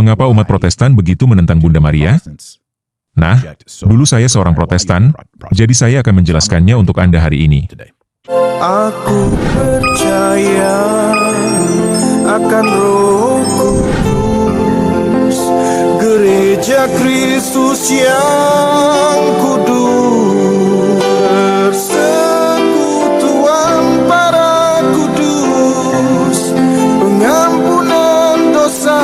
Mengapa umat Protestan begitu menentang Bunda Maria? Nah, dulu saya seorang Protestan, jadi saya akan menjelaskannya untuk Anda hari ini. Aku percaya akan Roh Kudus, Gereja Kristus yang kudus, persekutuan para kudus, pengampunan dosa,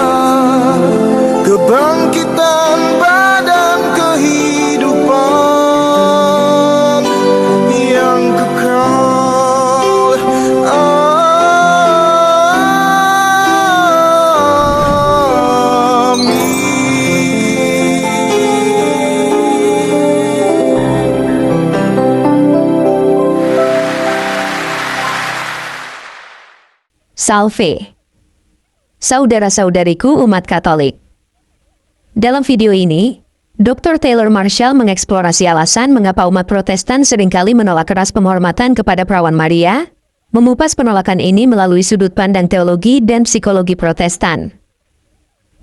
kebangkitan badan, kehidupan yang kekal. Salve! Saudara-saudariku umat Katolik. Dalam video ini, Dr. Taylor Marshall mengeksplorasi alasan mengapa umat Protestan seringkali menolak keras penghormatan kepada Perawan Maria, mengupas penolakan ini melalui sudut pandang teologi dan psikologi Protestan.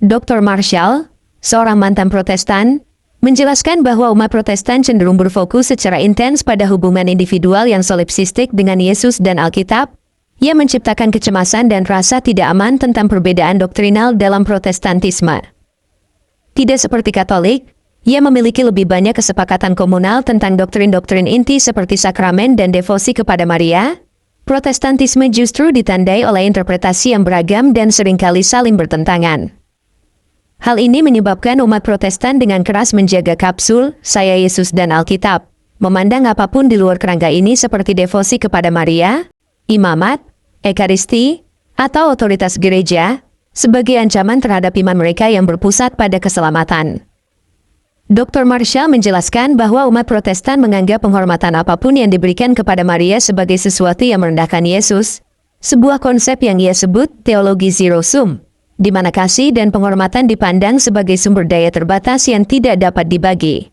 Dr. Marshall, seorang mantan Protestan, menjelaskan bahwa umat Protestan cenderung berfokus secara intens pada hubungan individual yang solipsistik dengan Yesus dan Alkitab, yang menciptakan kecemasan dan rasa tidak aman tentang perbedaan doktrinal dalam Protestantisme. Tidak seperti Katolik, ia memiliki lebih banyak kesepakatan komunal tentang doktrin-doktrin inti seperti sakramen dan devosi kepada Maria. Protestantisme justru ditandai oleh interpretasi yang beragam dan seringkali saling bertentangan. Hal ini menyebabkan umat Protestan dengan keras menjaga kapsul, saya Yesus dan Alkitab, memandang apapun di luar kerangka ini seperti devosi kepada Maria, imamat, ekaristi, atau otoritas gereja, sebagai ancaman terhadap iman mereka yang berpusat pada keselamatan. Dr. Marshall menjelaskan bahwa umat Protestan menganggap penghormatan apapun yang diberikan kepada Maria sebagai sesuatu yang merendahkan Yesus, sebuah konsep yang ia sebut teologi zero sum, di mana kasih dan penghormatan dipandang sebagai sumber daya terbatas yang tidak dapat dibagi.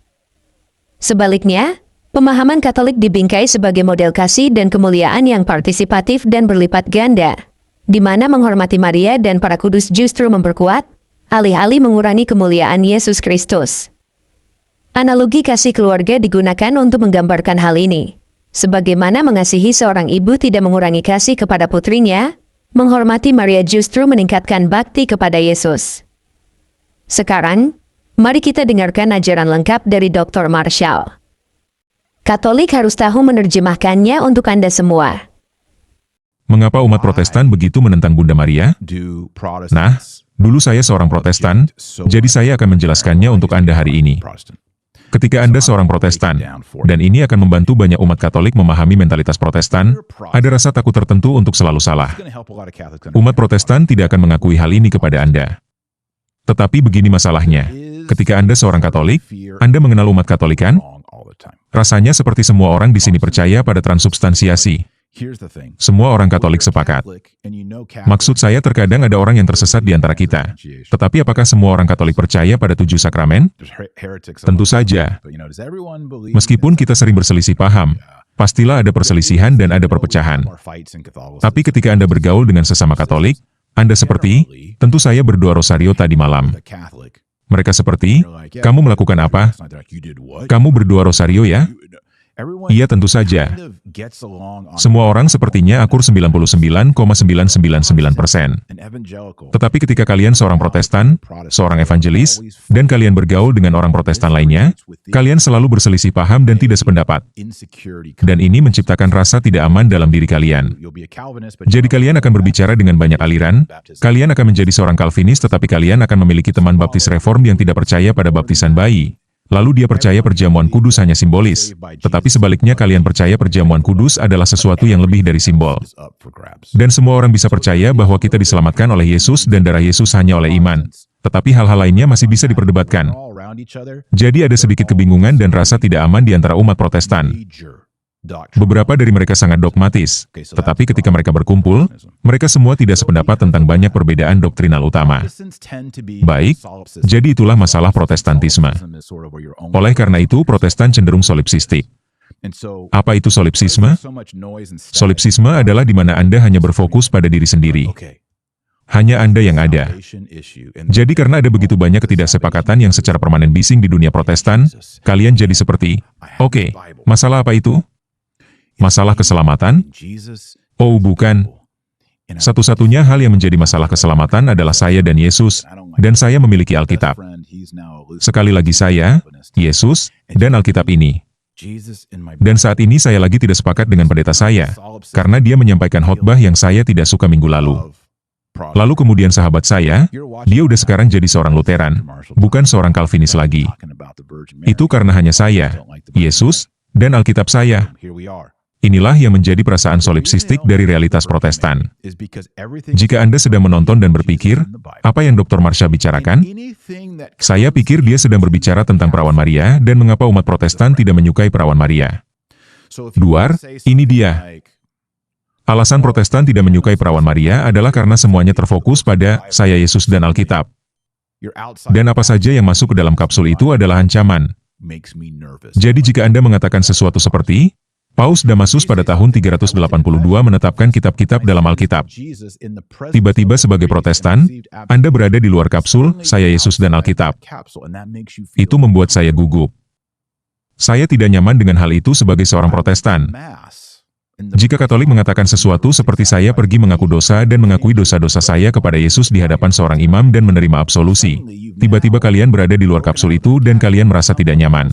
Sebaliknya, pemahaman Katolik dibingkai sebagai model kasih dan kemuliaan yang partisipatif dan berlipat ganda, di mana menghormati Maria dan para kudus justru memperkuat, alih-alih mengurangi kemuliaan Yesus Kristus. Analogi kasih keluarga digunakan untuk menggambarkan hal ini. Sebagaimana mengasihi seorang ibu tidak mengurangi kasih kepada putrinya, menghormati Maria justru meningkatkan bakti kepada Yesus. Sekarang, mari kita dengarkan ajaran lengkap dari Dr. Marshall. Katolik harus tahu menerjemahkannya untuk Anda semua. Mengapa umat Protestan begitu menentang Bunda Maria? Nah, dulu saya seorang Protestan, jadi saya akan menjelaskannya untuk Anda hari ini. Ketika Anda seorang Protestan, dan ini akan membantu banyak umat Katolik memahami mentalitas Protestan, ada rasa takut tertentu untuk selalu salah. Umat Protestan tidak akan mengakui hal ini kepada Anda. Tetapi begini masalahnya, ketika Anda seorang Katolik, Anda mengenal umat Katolik kan? Rasanya seperti semua orang di sini percaya pada transubstansiasi. Semua orang Katolik sepakat. Maksud saya terkadang ada orang yang tersesat di antara kita. Tetapi apakah semua orang Katolik percaya pada 7 sakramen? Tentu saja. Meskipun kita sering berselisih paham, pastilah ada perselisihan dan ada perpecahan. Tapi ketika Anda bergaul dengan sesama Katolik, Anda seperti, tentu saya berdoa rosario tadi malam. Mereka seperti, kamu melakukan apa? Kamu berdoa rosario ya? Iya tentu saja. Semua orang sepertinya akur 99,999%. Tetapi ketika kalian seorang Protestan, seorang evangelis, dan kalian bergaul dengan orang Protestan lainnya, kalian selalu berselisih paham dan tidak sependapat. Dan ini menciptakan rasa tidak aman dalam diri kalian. Jadi kalian akan berbicara dengan banyak aliran, kalian akan menjadi seorang Calvinis tetapi kalian akan memiliki teman baptis reform yang tidak percaya pada baptisan bayi. Lalu dia percaya perjamuan kudus hanya simbolis, tetapi sebaliknya kalian percaya perjamuan kudus adalah sesuatu yang lebih dari simbol. Dan semua orang bisa percaya bahwa kita diselamatkan oleh Yesus dan darah Yesus hanya oleh iman. Tetapi hal-hal lainnya masih bisa diperdebatkan. Jadi ada sedikit kebingungan dan rasa tidak aman di antara umat Protestan. Beberapa dari mereka sangat dogmatis, tetapi ketika mereka berkumpul, mereka semua tidak sependapat tentang banyak perbedaan doktrinal utama. Baik, jadi itulah masalah Protestantisme. Oleh karena itu, Protestan cenderung solipsistik. Apa itu solipsisme? Solipsisme adalah di mana Anda hanya berfokus pada diri sendiri. Hanya Anda yang ada. Jadi karena ada begitu banyak ketidaksepakatan yang secara permanen bising di dunia Protestan, kalian jadi seperti, oke, masalah apa itu? Masalah keselamatan? Oh bukan. Satu-satunya hal yang menjadi masalah keselamatan adalah saya dan Yesus, dan saya memiliki Alkitab. Sekali lagi saya, Yesus, dan Alkitab ini. Dan saat ini saya lagi tidak sepakat dengan pendeta saya, karena dia menyampaikan khotbah yang saya tidak suka minggu lalu. Lalu kemudian sahabat saya, dia udah sekarang jadi seorang Lutheran, bukan seorang Calvinis lagi. Itu karena hanya saya, Yesus, dan Alkitab saya. Inilah yang menjadi perasaan solipsistik dari realitas Protestan. Jika Anda sedang menonton dan berpikir, apa yang Dr. Marshall bicarakan? Saya pikir dia sedang berbicara tentang perawan Maria dan mengapa umat Protestan tidak menyukai perawan Maria. Duar, ini dia. Alasan Protestan tidak menyukai perawan Maria adalah karena semuanya terfokus pada saya Yesus dan Alkitab. Dan apa saja yang masuk ke dalam kapsul itu adalah ancaman. Jadi jika Anda mengatakan sesuatu seperti, Paus Damasus pada tahun 382 menetapkan kitab-kitab dalam Alkitab. Tiba-tiba sebagai Protestan, Anda berada di luar kapsul, saya Yesus dan Alkitab. Itu membuat saya gugup. Saya tidak nyaman dengan hal itu sebagai seorang Protestan. Jika Katolik mengatakan sesuatu seperti saya pergi mengaku dosa dan mengakui dosa-dosa saya kepada Yesus di hadapan seorang imam dan menerima absolusi, tiba-tiba kalian berada di luar kapsul itu dan kalian merasa tidak nyaman.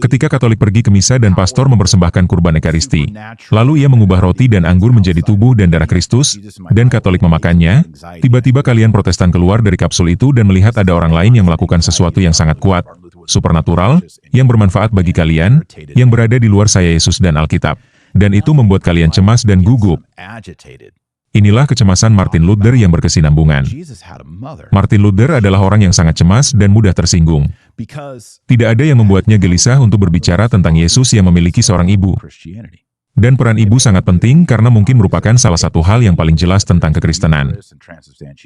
Ketika Katolik pergi ke misa dan pastor mempersembahkan kurban Ekaristi, lalu ia mengubah roti dan anggur menjadi tubuh dan darah Kristus, dan Katolik memakannya, tiba-tiba kalian Protestan keluar dari kapsul itu dan melihat ada orang lain yang melakukan sesuatu yang sangat kuat, supernatural, yang bermanfaat bagi kalian, yang berada di luar saya Yesus dan Alkitab. Dan itu membuat kalian cemas dan gugup. Inilah kecemasan Martin Luther yang berkesinambungan. Martin Luther adalah orang yang sangat cemas dan mudah tersinggung. Tidak ada yang membuatnya gelisah untuk berbicara tentang Yesus yang memiliki seorang ibu. Dan peran ibu sangat penting karena mungkin merupakan salah satu hal yang paling jelas tentang kekristenan.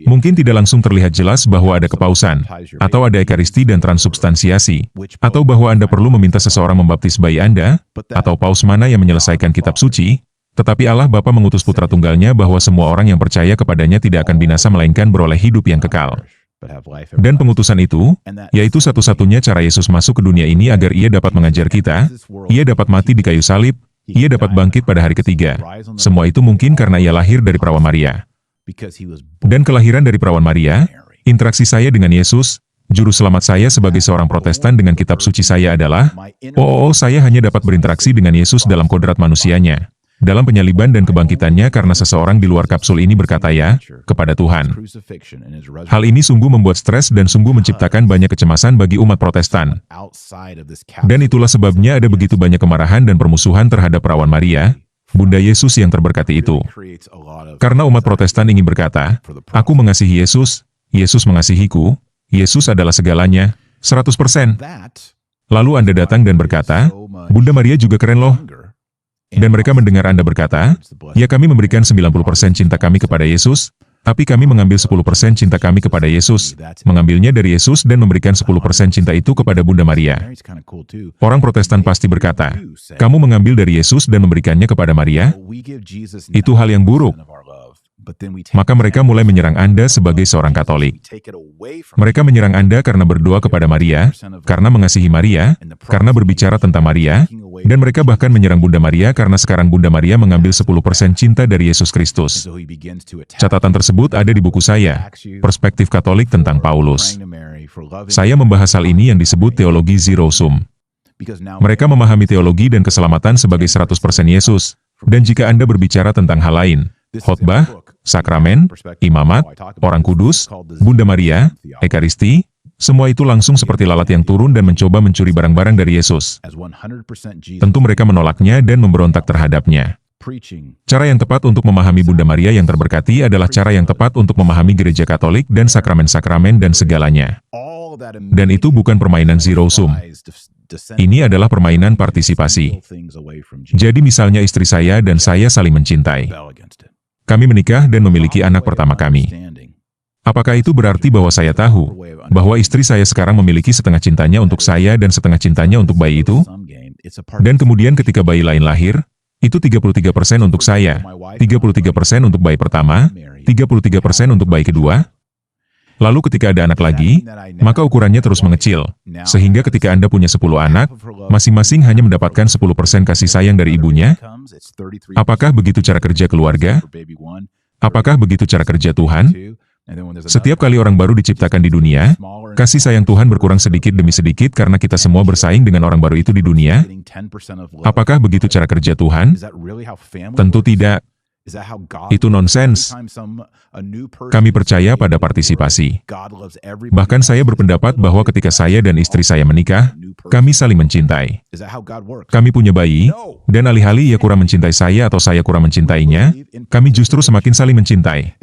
Mungkin tidak langsung terlihat jelas bahwa ada kepausan, atau ada ekaristi dan transubstansiasi, atau bahwa Anda perlu meminta seseorang membaptis bayi Anda, atau paus mana yang menyelesaikan kitab suci, tetapi Allah Bapa mengutus putra tunggalnya bahwa semua orang yang percaya kepadanya tidak akan binasa melainkan beroleh hidup yang kekal. Dan pengutusan itu, yaitu satu-satunya cara Yesus masuk ke dunia ini agar ia dapat mengajar kita, ia dapat mati di kayu salib, ia dapat bangkit pada hari ketiga. Semua itu mungkin karena ia lahir dari perawan Maria. Dan kelahiran dari perawan Maria, interaksi saya dengan Yesus, juru selamat saya sebagai seorang Protestan dengan kitab suci saya adalah, saya hanya dapat berinteraksi dengan Yesus dalam kodrat manusianya. Dalam penyaliban dan kebangkitannya karena seseorang di luar kapsul ini berkata ya, kepada Tuhan. Hal ini sungguh membuat stres dan sungguh menciptakan banyak kecemasan bagi umat Protestan. Dan itulah sebabnya ada begitu banyak kemarahan dan permusuhan terhadap perawan Maria, Bunda Yesus yang terberkati itu. Karena umat Protestan ingin berkata, aku mengasihi Yesus, Yesus mengasihiku, Yesus adalah segalanya, 100%. Lalu Anda datang dan berkata, Bunda Maria juga keren loh. Dan mereka mendengar Anda berkata, ya kami memberikan 90% cinta kami kepada Yesus, tapi kami mengambil 10% cinta kami kepada Yesus, mengambilnya dari Yesus dan memberikan 10% cinta itu kepada Bunda Maria. Orang Protestan pasti berkata, kamu mengambil dari Yesus dan memberikannya kepada Maria? Itu hal yang buruk. Maka mereka mulai menyerang Anda sebagai seorang Katolik. Mereka menyerang Anda karena berdoa kepada Maria, karena mengasihi Maria, karena berbicara tentang Maria, dan mereka bahkan menyerang Bunda Maria karena sekarang Bunda Maria mengambil 10% cinta dari Yesus Kristus. Catatan tersebut ada di buku saya, Perspektif Katolik tentang Paulus. Saya membahas hal ini yang disebut teologi zero sum. Mereka memahami teologi dan keselamatan sebagai 100% Yesus, dan jika Anda berbicara tentang hal lain, khotbah, sakramen, imamat, orang kudus, Bunda Maria, Ekaristi, semua itu langsung seperti lalat yang turun dan mencoba mencuri barang-barang dari Yesus. Tentu mereka menolaknya dan memberontak terhadapnya. Cara yang tepat untuk memahami Bunda Maria yang terberkati adalah cara yang tepat untuk memahami gereja Katolik dan sakramen-sakramen dan segalanya. Dan itu bukan permainan zero sum. Ini adalah permainan partisipasi. Jadi misalnya istri saya dan saya saling mencintai. Kami menikah dan memiliki anak pertama kami. Apakah itu berarti bahwa saya tahu bahwa istri saya sekarang memiliki setengah cintanya untuk saya dan setengah cintanya untuk bayi itu? Dan kemudian ketika bayi lain lahir, itu 33% untuk saya, 33% untuk bayi pertama, 33% untuk bayi kedua. Lalu ketika ada anak lagi, maka ukurannya terus mengecil. Sehingga ketika Anda punya 10 anak, masing-masing hanya mendapatkan 10% kasih sayang dari ibunya. Apakah begitu cara kerja keluarga? Apakah begitu cara kerja Tuhan? Setiap kali orang baru diciptakan di dunia, kasih sayang Tuhan berkurang sedikit demi sedikit karena kita semua bersaing dengan orang baru itu di dunia. Apakah begitu cara kerja Tuhan? Tentu tidak. Itu nonsens. Kami percaya pada partisipasi. Bahkan saya berpendapat bahwa ketika saya dan istri saya menikah, kami saling mencintai. Kami punya bayi, dan alih-alih ia kurang mencintai saya atau saya kurang mencintainya, kami justru semakin saling mencintai.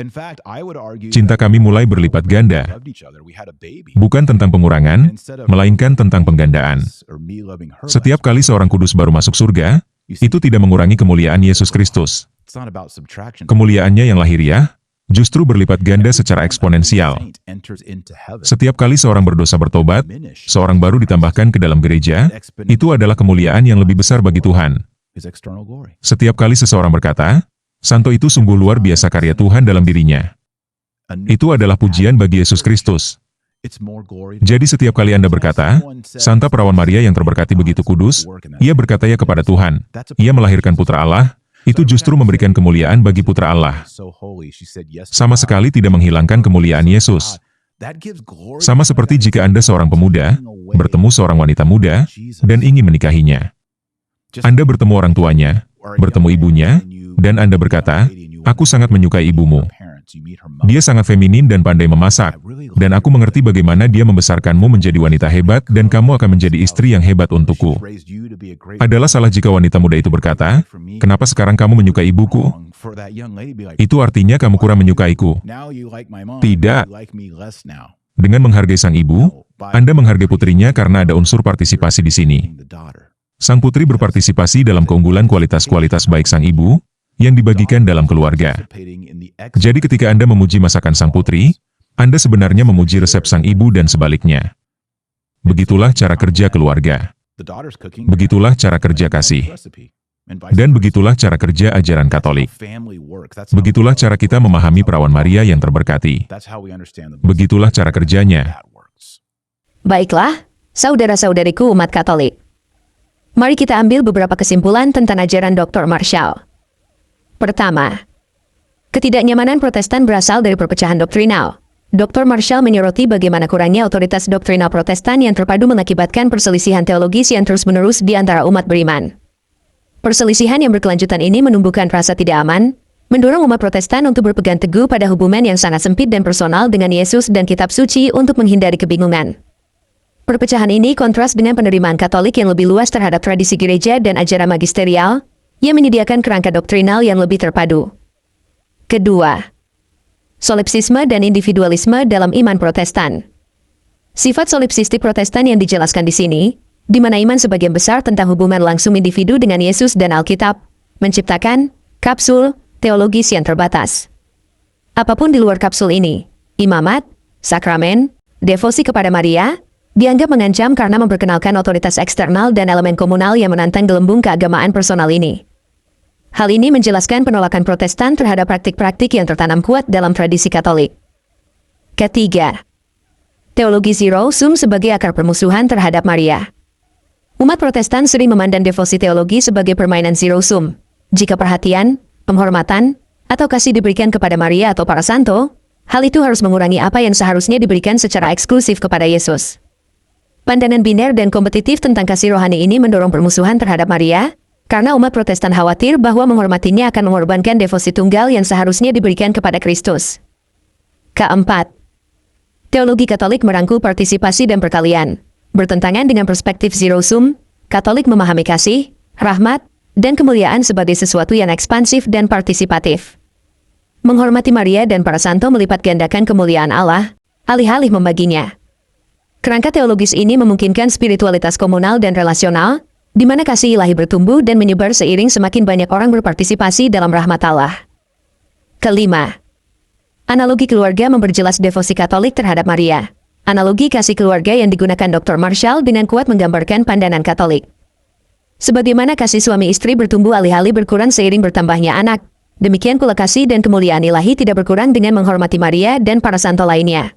Cinta kami mulai berlipat ganda. Bukan tentang pengurangan, melainkan tentang penggandaan. Setiap kali seorang kudus baru masuk surga, itu tidak mengurangi kemuliaan Yesus Kristus. Kemuliaannya yang lahiriah justru berlipat ganda secara eksponensial. Setiap kali seorang berdosa bertobat, seorang baru ditambahkan ke dalam gereja, itu adalah kemuliaan yang lebih besar bagi Tuhan. Setiap kali seseorang berkata, "Santo itu sungguh luar biasa karya Tuhan dalam dirinya." Itu adalah pujian bagi Yesus Kristus. Jadi setiap kali Anda berkata, "Santa Perawan Maria yang terberkati begitu kudus," ia berkata ya kepada Tuhan. Ia melahirkan putra Allah, itu justru memberikan kemuliaan bagi putra Allah. Sama sekali tidak menghilangkan kemuliaan Yesus. Sama seperti jika Anda seorang pemuda, bertemu seorang wanita muda, dan ingin menikahinya. Anda bertemu orang tuanya, bertemu ibunya, dan Anda berkata, "Aku sangat menyukai ibumu. Dia sangat feminin dan pandai memasak, dan aku mengerti bagaimana dia membesarkanmu menjadi wanita hebat dan kamu akan menjadi istri yang hebat untukku." Adalah salah jika wanita muda itu berkata, "Kenapa sekarang kamu menyukai ibuku? Itu artinya kamu kurang menyukaiku." Tidak. Dengan menghargai sang ibu, Anda menghargai putrinya karena ada unsur partisipasi di sini. Sang putri berpartisipasi dalam keunggulan kualitas-kualitas baik sang ibu, yang dibagikan dalam keluarga. Jadi ketika Anda memuji masakan sang putri, Anda sebenarnya memuji resep sang ibu dan sebaliknya. Begitulah cara kerja keluarga. Begitulah cara kerja kasih. Dan begitulah cara kerja ajaran Katolik. Begitulah cara kita memahami Perawan Maria yang terberkati. Begitulah cara kerjanya. Baiklah, saudara-saudariku umat Katolik. Mari kita ambil beberapa kesimpulan tentang ajaran Dr. Marshall. Pertama, ketidaknyamanan Protestan berasal dari perpecahan doktrinal. Dr. Marshall menyoroti bagaimana kurangnya otoritas doktrinal Protestan yang terpadu mengakibatkan perselisihan teologis yang terus-menerus di antara umat beriman. Perselisihan yang berkelanjutan ini menumbuhkan rasa tidak aman, mendorong umat Protestan untuk berpegang teguh pada hubungan yang sangat sempit dan personal dengan Yesus dan Kitab Suci untuk menghindari kebingungan. Perpecahan ini kontras dengan penerimaan Katolik yang lebih luas terhadap tradisi gereja dan ajaran magisterial, yang menyediakan kerangka doktrinal yang lebih terpadu. Kedua, solipsisme dan individualisme dalam iman Protestan. Sifat solipsistik Protestan yang dijelaskan di sini, di mana iman sebagian besar tentang hubungan langsung individu dengan Yesus dan Alkitab, menciptakan kapsul teologis yang terbatas. Apapun di luar kapsul ini, imamat, sakramen, devosi kepada Maria, dianggap mengancam karena memperkenalkan otoritas eksternal dan elemen komunal yang menantang gelembung keagamaan personal ini. Hal ini menjelaskan penolakan Protestan terhadap praktik-praktik yang tertanam kuat dalam tradisi Katolik. Ketiga, teologi zero sum sebagai akar permusuhan terhadap Maria. Umat Protestan sering memandang devosi teologi sebagai permainan zero sum. Jika perhatian, penghormatan, atau kasih diberikan kepada Maria atau para santo, hal itu harus mengurangi apa yang seharusnya diberikan secara eksklusif kepada Yesus. Pandangan biner dan kompetitif tentang kasih rohani ini mendorong permusuhan terhadap Maria, karena umat Protestan khawatir bahwa menghormatinya akan mengorbankan devosi tunggal yang seharusnya diberikan kepada Kristus. Keempat, teologi Katolik merangkul partisipasi dan perkalian. Bertentangan dengan perspektif zero sum, Katolik memahami kasih, rahmat, dan kemuliaan sebagai sesuatu yang ekspansif dan partisipatif. Menghormati Maria dan para santo melipat gandakan kemuliaan Allah, alih-alih membaginya. Kerangka teologis ini memungkinkan spiritualitas komunal dan relasional, di mana kasih ilahi bertumbuh dan menyebar seiring semakin banyak orang berpartisipasi dalam rahmat Allah. Kelima, analogi keluarga memperjelas devosi Katolik terhadap Maria. Analogi kasih keluarga yang digunakan Dr. Marshall dengan kuat menggambarkan pandangan Katolik. Sebagaimana kasih suami istri bertumbuh alih-alih berkurang seiring bertambahnya anak, Demikian pula kasih dan kemuliaan ilahi tidak berkurang dengan menghormati Maria dan para santo lainnya.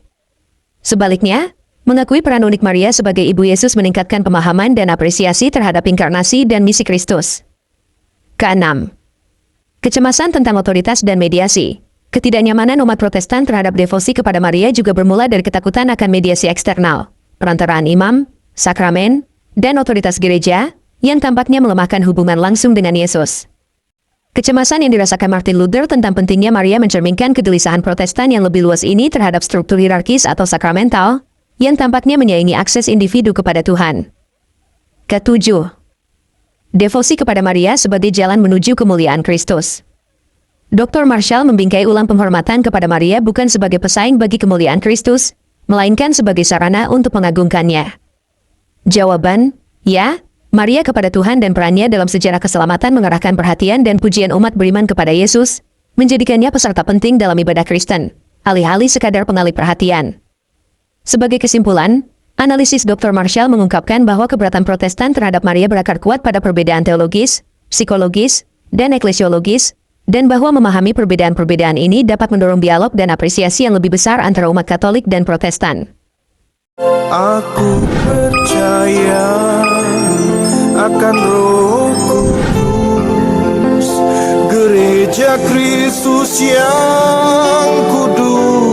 Sebaliknya, mengakui peran unik Maria sebagai Ibu Yesus meningkatkan pemahaman dan apresiasi terhadap inkarnasi dan misi Kristus. Keenam, kecemasan tentang otoritas dan mediasi. Ketidaknyamanan umat Protestan terhadap devosi kepada Maria juga bermula dari ketakutan akan mediasi eksternal, perantaraan imam, sakramen, dan otoritas gereja, yang tampaknya melemahkan hubungan langsung dengan Yesus. Kecemasan yang dirasakan Martin Luther tentang pentingnya Maria mencerminkan kegelisahan Protestan yang lebih luas ini terhadap struktur hierarkis atau sakramental, yang tampaknya menyaingi akses individu kepada Tuhan. Ketujuh, devosi kepada Maria sebagai jalan menuju kemuliaan Kristus. Dr. Marshall membingkai ulang penghormatan kepada Maria bukan sebagai pesaing bagi kemuliaan Kristus, melainkan sebagai sarana untuk mengagungkannya. Jawaban, ya. Maria kepada Tuhan dan perannya dalam sejarah keselamatan mengarahkan perhatian dan pujian umat beriman kepada Yesus, menjadikannya peserta penting dalam ibadah Kristen, alih-alih sekadar pengalih perhatian. Sebagai kesimpulan, analisis Dr. Marshall mengungkapkan bahwa keberatan Protestan terhadap Maria berakar kuat pada perbedaan teologis, psikologis, dan eklesiologis, dan bahwa memahami perbedaan-perbedaan ini dapat mendorong dialog dan apresiasi yang lebih besar antara umat Katolik dan Protestan. Aku percaya akan Roh Kudus, Gereja Kristus yang kudus.